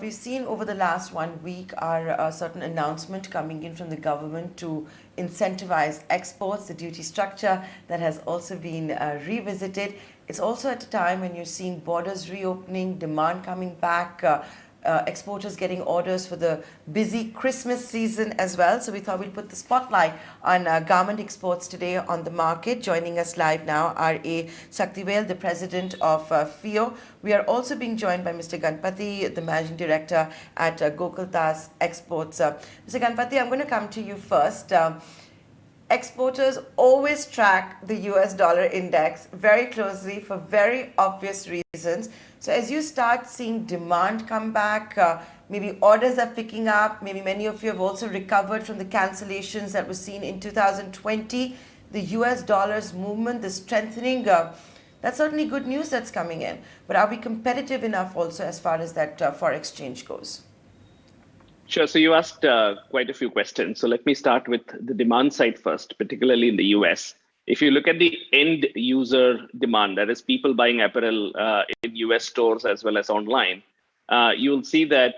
we've seen over the last 1 week are a certain announcement coming in from the government to incentivize exports, the duty structure that has also been revisited. It's also at a time when you're seeing borders reopening, demand coming back, exporters getting orders for the busy Christmas season as well. So we thought we'd put the spotlight on garment exports today on the market. Joining us live now are A.Sakthivel, the president of FIEO. We are also being joined by Mr. Ganapathi, the managing director at Gokaldas Exports. Mr. Ganapathi, I'm going to come to you first. Exporters always track the US dollar index very closely for very obvious reasons. So as you start seeing demand come back, maybe orders are picking up, maybe many of you have also recovered from the cancellations that were seen in 2020, the US dollar's movement, the strengthening, that's certainly good news that's coming in. But are we competitive enough also as far as that forex exchange goes? Sure. So you asked quite a few questions. So let me start with the demand side first, particularly in the US. If you look at the end user demand, that is people buying apparel in US stores as well as online, you'll see that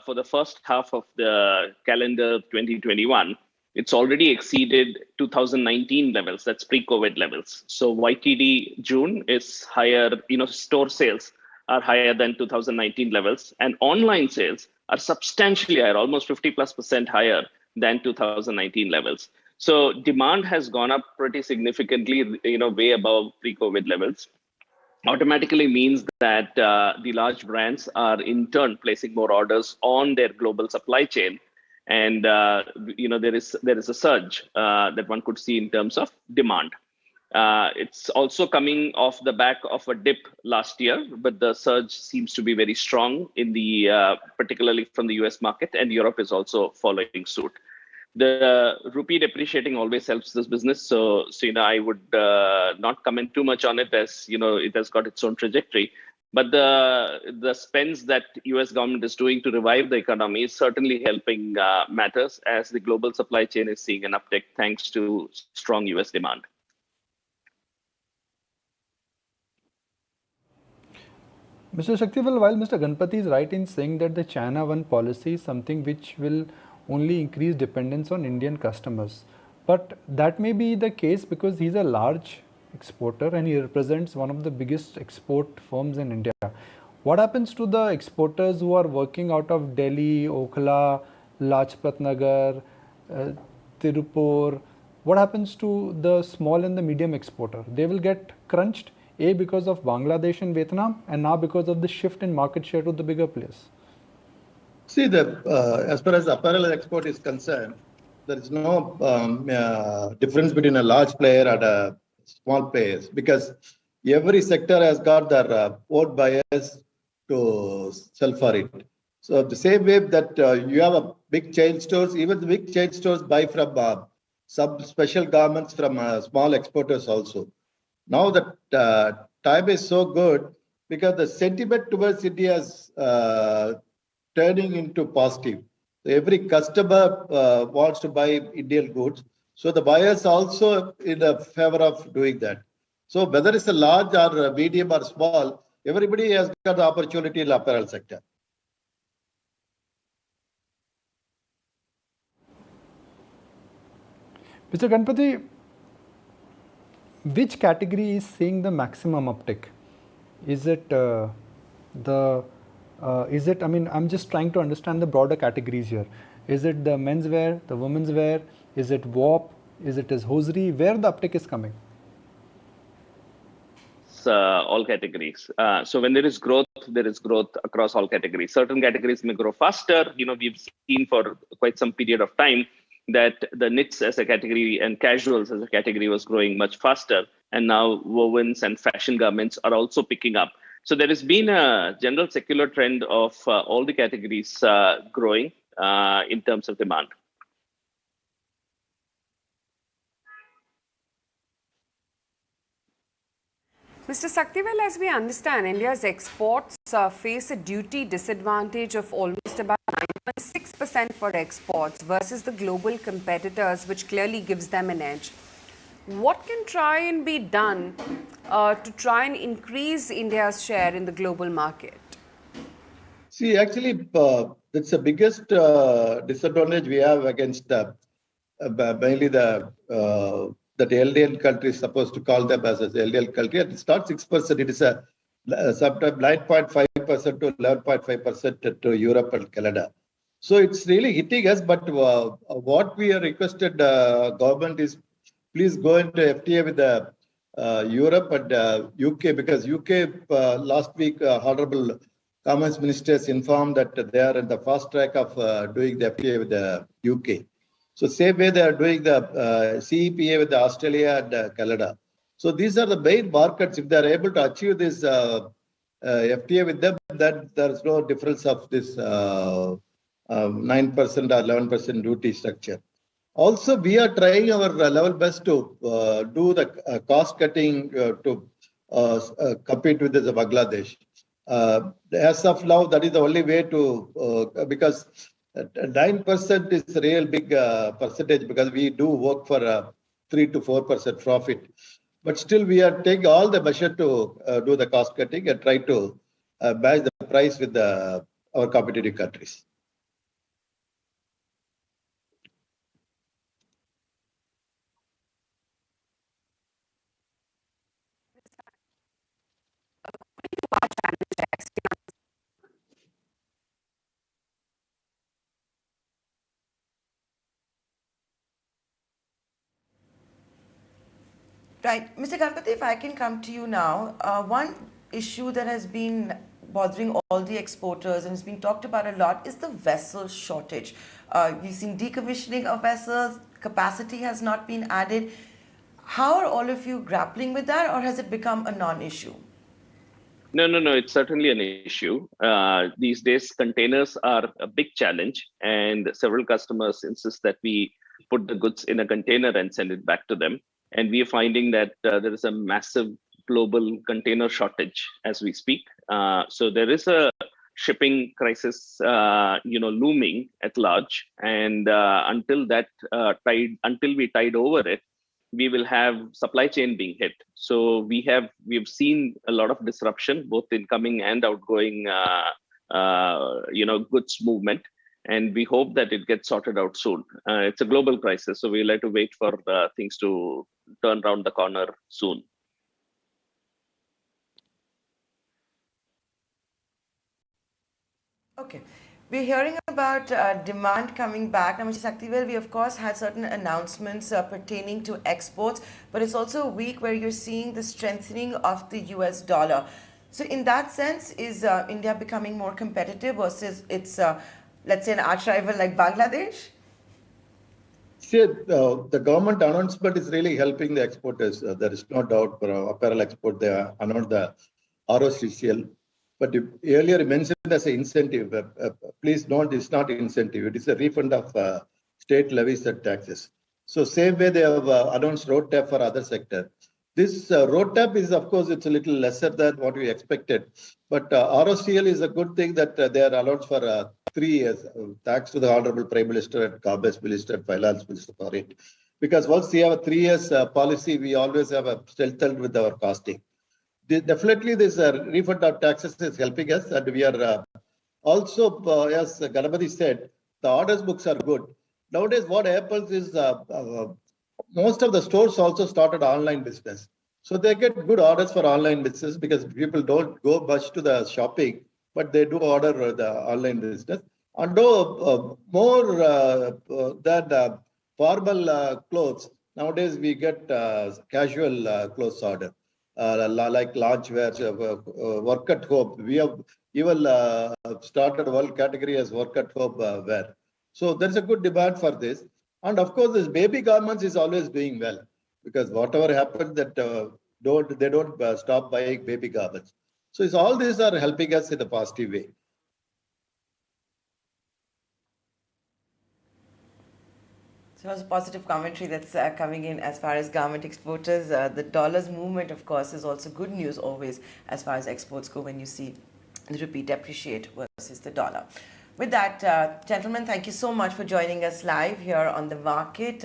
for the first half of the calendar 2021, it's already exceeded 2019 levels. That's pre-COVID levels. So YTD June is higher, store sales are higher than 2019 levels, and online sales are substantially higher, almost 50+% higher than 2019 levels. So demand has gone up pretty significantly, way above pre-COVID levels. Automatically means that the large brands are in turn placing more orders on their global supply chain, and there is a surge that one could see in terms of demand. It's also coming off the back of a dip last year, but the surge seems to be very strong in the particularly from the US market, and Europe is also following suit. The rupee depreciating always helps this business, so I would not comment too much on it, as it has got its own trajectory. But the spends that US government is doing to revive the economy is certainly helping matters, as the global supply chain is seeing an uptick thanks to strong US demand. Mr. Sakthivel, while Mr. Ganapathi is right in saying that the China One policy is something which will only increase dependence on Indian customers, but that may be the case because he's a large exporter and he represents one of the biggest export firms in India. What happens to the exporters who are working out of Delhi, Okhla, Lajpat Nagar, Tirupur? What happens to the small and the medium exporter? They will get crunched, A, because of Bangladesh and Vietnam, and now because of the shift in market share to the bigger players. See, as far as apparel export is concerned, there is no difference between a large player and a small players, because every sector has got their own buyers to sell for it. So the same way that you have a big chain stores, even the big chain stores buy from some special garments from small exporters also. Now that time is so good because the sentiment towards India is turning into positive. Every customer wants to buy Indian goods. So the buyers also in a favor of doing that. So whether it's a large or a medium or small, everybody has got the opportunity in the apparel sector. Mr. Ganapathi, which category is seeing the maximum uptick? Is it I mean, I'm just trying to understand the broader categories here. Is it the men's wear, the women's wear? Is it WOP? Is it hosiery? Where the uptick is coming? All categories. So when there is growth across all categories. Certain categories may grow faster. We've seen for quite some period of time that the knits as a category and casuals as a category was growing much faster. And now wovens and fashion garments are also picking up. So there has been a general secular trend of all the categories growing in terms of demand. Mr. Sakthivel, as we understand, India's exports face a duty disadvantage of almost about 9.6% for exports versus the global competitors, which clearly gives them an edge. What can try and be done to try and increase India's share in the global market? See, actually, that's the biggest disadvantage we have against mainly that LDL country is supposed to call them as LDL country. It's not 6%. It is a sometimes 9.5% to 11.5% to Europe and Canada. So it's really hitting us. But what we are requested government is please go into FTA with the Europe and UK, because UK last week Honorable Commerce Ministers informed that they are in the fast track of doing the FTA with the UK. So same way they are doing the CEPA with the Australia and Canada. So these are the main markets. If they are able to achieve this FTA with them, then there is no difference of this 9% or 11% duty structure. Also, we are trying our level best to do the cost cutting to compete with the Bangladesh. As of now, that is the only way to, because 9% is a real big percentage, because we do work for 3 to 4% profit. But still, we are taking all the measure to do the cost cutting and try to match the price with our competitive countries. Right. Mr. Ganapathi, if I can come to you now, one issue that has been bothering all the exporters and has been talked about a lot is the vessel shortage. We've seen decommissioning of vessels, capacity has not been added. How are all of you grappling with that, or has it become a non-issue? No. It's certainly an issue. These days, containers are a big challenge, and several customers insist that we put the goods in a container and send it back to them. And we are finding that there is a massive global container shortage as we speak. So there is a shipping crisis, looming at large. And until we tide over it, we will have supply chain being hit. So we've seen a lot of disruption, both incoming and outgoing, goods movement. And we hope that it gets sorted out soon. It's a global crisis, so we'll have to wait for things to turn around the corner soon. Okay. We're hearing about demand coming back. Now, Mr. Sakthivel, we of course had certain announcements pertaining to exports, but it's also a week where you're seeing the strengthening of the US dollar. So in that sense, is India becoming more competitive versus its, let's say, an arch rival like Bangladesh? See, the government announcement is really helping the exporters. There is no doubt for apparel export. They announced the ROCCL. But earlier you mentioned as an incentive. Please note, it's not incentive. It is a refund of state levies and taxes. So same way they have announced road tap for other sector. This road tap is, of course, it's a little lesser than what we expected. But ROCL is a good thing that they are allowed for 3 years. Thanks to the Honorable Prime Minister and Commerce Minister and Finance Minister for it. Because once we have a 3 years policy, we always have a strengthened with our costing. Definitely, this refund of taxes is helping us, and we are also, as Ganapathi said, the orders books are good. Nowadays, what happens is most of the stores also started online business. So they get good orders for online business because people don't go much to the shopping, but they do order the online business. And more than formal clothes, nowadays we get casual clothes order. Like lounge wear, work at home. We have even started one category as work at home wear. So there's a good demand for this. And of course, this baby garments is always doing well, because whatever happens that they don't stop buying baby garments. So it's all these are helping us in a positive way. So there's a positive commentary that's coming in as far as garment exporters. The dollar's movement, of course, is also good news always as far as exports go when you see the rupee depreciate versus the dollar. With that, gentlemen, thank you so much for joining us live here on The Market.